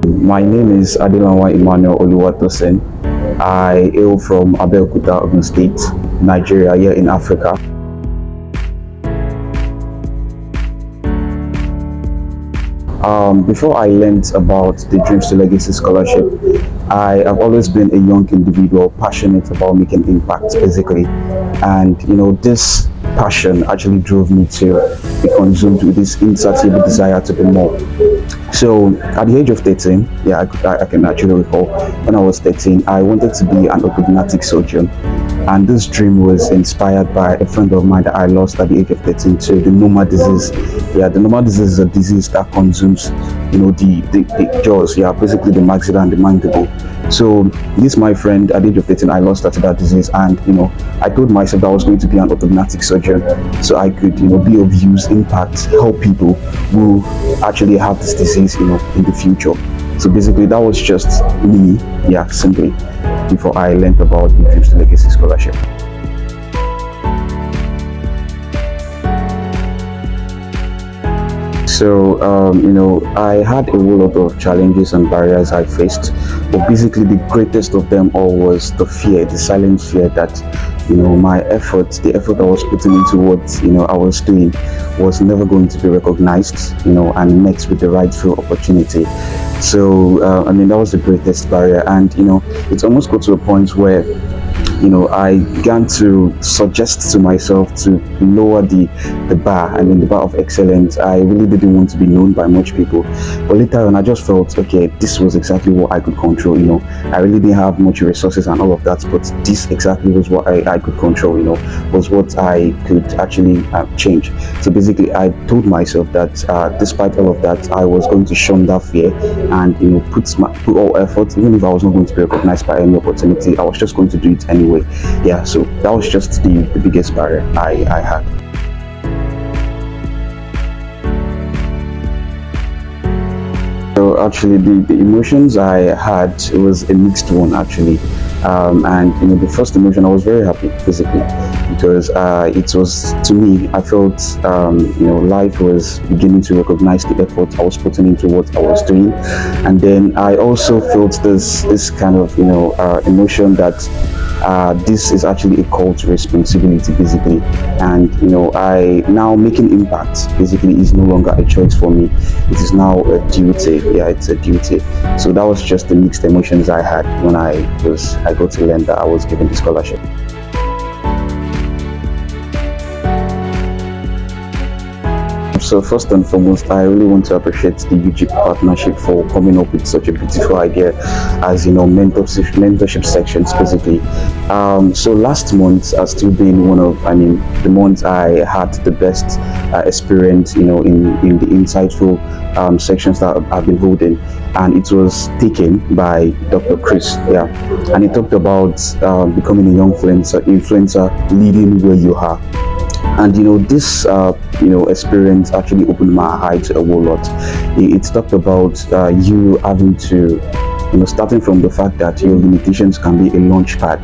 My name is Adelanwa Emmanuel. I hail from Abeokuta, Ogun State, Nigeria, here in Africa. Before I learned about the Dreams to Legacy Scholarship, I have always been a young individual passionate about making impact, basically. And this passion actually drove me to be consumed with this insatiable desire to be more. So at the age of 13, I can actually recall when I was 13, I wanted to be an orthodontic surgeon. And this dream was inspired by a friend of mine that I lost at the age of 13 to the normal disease. Yeah, the normal disease is a disease that consumes, the jaws, basically the maxilla and the mandible. So this my friend at the age of 13, I lost her to that disease, and I told myself that I was going to be an orthodontic surgeon, so I could be of use, impact, help people who actually have this disease, in the future. So basically, that was just me, simply, before I learned about the Dreams to Legacy Scholarship. So, I had a whole lot of challenges and barriers I faced, but basically the greatest of them all was the fear, the silent fear that, my efforts, the effort I was putting into what, I was doing was never going to be recognized, and met with the rightful opportunity. So, that was the greatest barrier. And, it's almost got to a point where I began to suggest to myself to lower the bar, the bar of excellence. I really didn't want to be known by much people. But later on, I just felt, okay, this was exactly what I could control. I really didn't have much resources and all of that, but this exactly was what I could control, was what I could actually change. So basically, I told myself that despite all of that, I was going to shun that fear and, put all effort, even if I was not going to be recognized by any opportunity, I was just going to do it anyway. So that was just the biggest barrier I had. So actually, the emotions I had, it was a mixed one actually. And the first emotion, I was very happy physically, because it was, to me, I felt life was beginning to recognize the effort I was putting into what I was doing. And then I also felt this kind of emotion that this is actually a call to responsibility, basically. And I now making impact basically is no longer a choice for me, it is now a duty. It's a duty. So that was just the mixed emotions I had when I got to learn that I was given the scholarship. So first and foremost, I really want to appreciate the UG partnership for coming up with such a beautiful idea as mentorship sections, basically. So last month has still been one of the months I had the best experience in the insightful sections that I've been holding, and it was taken by Dr. Chris, and he talked about becoming a young influencer, leading where you are. And this experience actually opened my eyes a whole lot. It talked about you having to starting from the fact that your limitations can be a launch pad,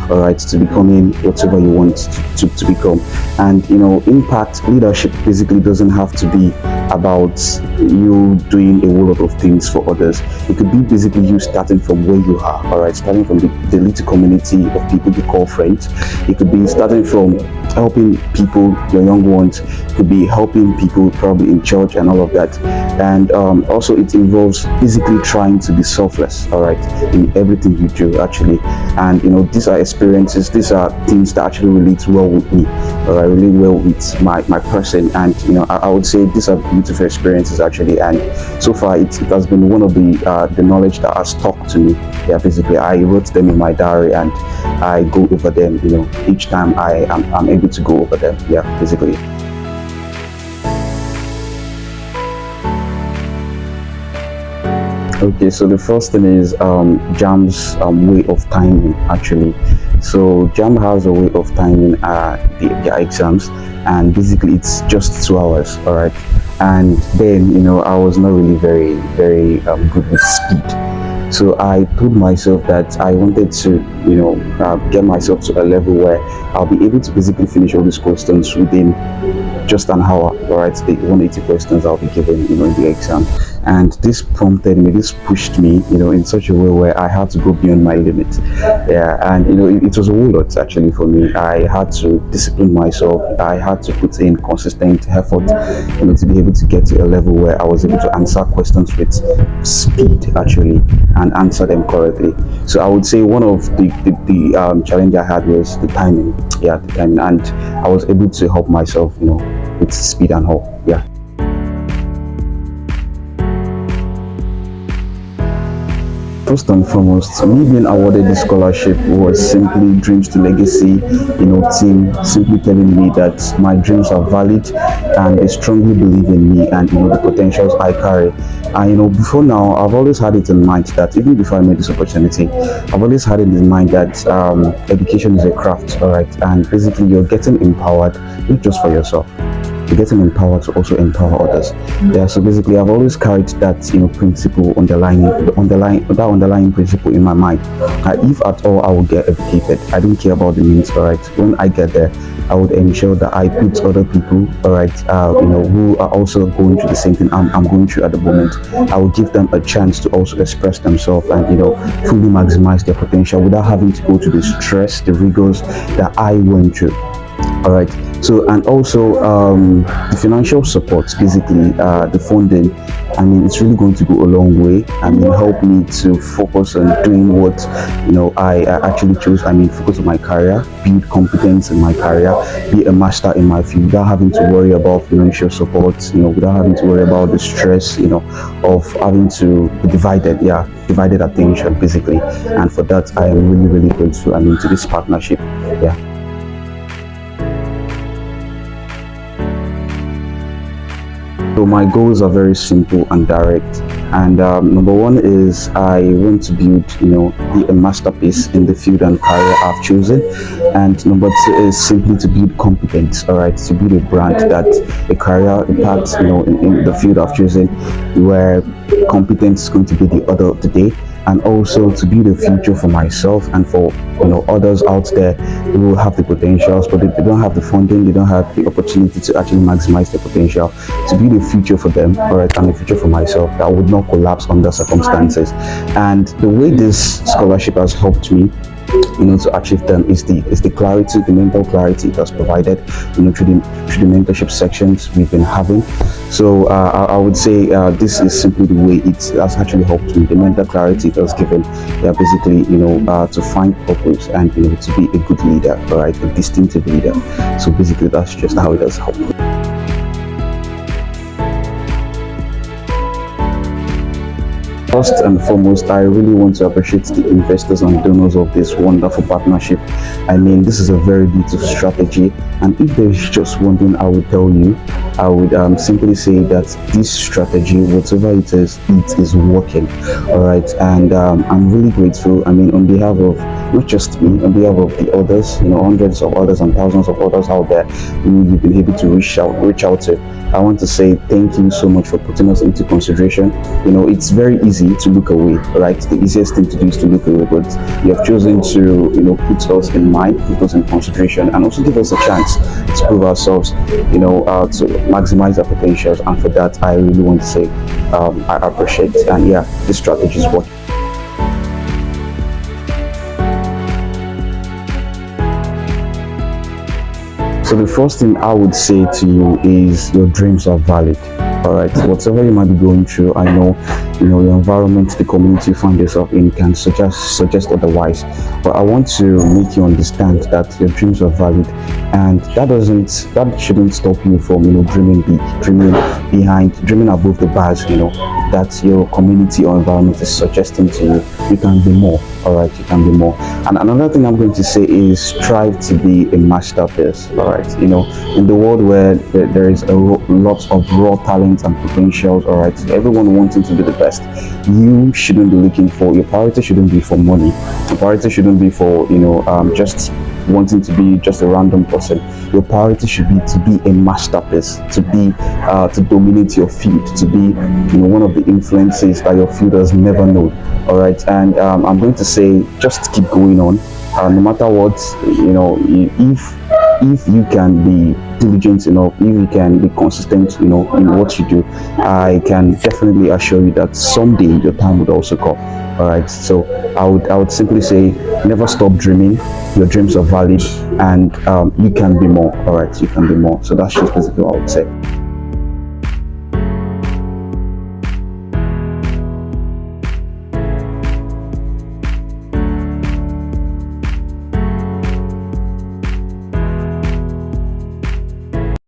all right, to becoming whatever you want to become. And impact leadership basically doesn't have to be about you doing a whole lot of things for others. It could be basically you starting from where you are, all right, starting from the little community of people you call friends. It could be starting from helping people, your young ones. It could be helping people probably in church and all of that. And also it involves basically trying to be selfless, all right, in everything you do actually. And these are experiences, these are things that actually relate well with me, or I relate well with my person. And I would say these are beautiful experiences actually. And so far it has been one of the knowledge that has stuck to me. Basically I wrote them in my diary and I go over them each time I'm able to go over them, basically. Okay, so the first thing is JAM's way of timing actually. So JAM has a way of timing their exams, and basically it's just 2 hours, all right. And then I was not really very good with speed. So I told myself that I wanted to get myself to a level where I'll be able to basically finish all these questions within just an hour, all right. The 180 questions I'll be given in the exam. and this prompted me, this pushed me, in such a way where I had to go beyond my limit. Yeah, and it was a whole lot actually for me. I had to discipline myself. I had to put in consistent effort, to be able to get to a level where I was able to answer questions with speed actually, and answer them correctly. So I would say one of the challenge I had was the timing. Yeah, the timing, and I was able to help myself, with speed and all. Yeah. First and foremost, me being awarded the scholarship was simply Dreams to Legacy, team simply telling me that my dreams are valid and they strongly believe in me and the potentials I carry. And before now, I've always had it in mind that even before I made this opportunity, I've always had it in mind that education is a craft, all right, and basically you're getting empowered not just for yourself, you're getting empowered to also empower others. Yeah, so basically I've always carried that principle that underlying principle in my mind. If at all I will get educated, I don't care about the means, all right. When I get there, I would ensure that I put other people, all right, who are also going through the same thing I'm going through at the moment. I will give them a chance to also express themselves and fully maximize their potential without having to go through the stress, the rigors that I went through. All right. So, and also the financial support, basically the funding, it's really going to go a long way. Help me to focus on doing what I actually chose. Focus on my career, build competence in my career, be a master in my field without having to worry about financial support, without having to worry about the stress of having to be divided attention basically. And for that I am really, really grateful to this partnership. Yeah. So my goals are very simple and direct. And number one is I want to build, be a masterpiece in the field and career I've chosen. And number two is simply to build competence, all right, to build a brand that a career, impact, in the field I've chosen, where competence is going to be the order of the day. And also to build a future for myself and for others out there who have the potentials, but they don't have the funding, they don't have the opportunity to actually maximize their potential. To build a future for them, all right, and a future for myself that would not collapse under circumstances. And the way this scholarship has helped me to achieve them is the clarity, the mental clarity it has provided, through the mentorship sections we've been having. So I would say this is simply the way it has actually helped me. The mental clarity it has given, basically, to find purpose and to be a good leader, all right, a distinctive leader. So basically, that's just how it has helped me. First and foremost, I really want to appreciate the investors and donors of this wonderful partnership. This is a very beautiful strategy, and if there is just one thing I would tell you, I would simply say that this strategy, whatever it is working. All right, and I'm really grateful. On behalf of not just me, on behalf of the others, hundreds of others and thousands of others out there who you've been able to reach out to. I want to say thank you so much for putting us into consideration. It's very easy to look away, right? The easiest thing to do is to look away, but you have chosen to, put us in mind, put us in consideration, and also give us a chance to prove ourselves, to maximize our potentials. And for that, I really want to say I appreciate. And yeah, this strategy is working. So the first thing I would say to you is your dreams are valid. All right, whatever you might be going through, I know, your environment, the community you find yourself in can suggest otherwise. But I want to make you understand that your dreams are valid, and that shouldn't stop you from, dreaming big, dreaming above the bars, that your community or environment is suggesting to you. You can be more, all right, you can be more. And another thing I'm going to say is strive to be a masterpiece, all right. In the world where there is lots of raw talent and potentials, all right, everyone wanting to be the best, you shouldn't be looking for, your priority shouldn't be for money, your priority shouldn't be for just wanting to be just a random person. Your priority should be to be a masterpiece, to be to dominate your field, to be one of the influences that your field has never known. All right, and I'm going to say just keep going on, no matter what. if you can be diligent enough, if you can be consistent, in what you do, I can definitely assure you that someday your time would also come. All right. So I would simply say, never stop dreaming. Your dreams are valid, and you can be more. All right, you can be more. So that's just basically what I would say.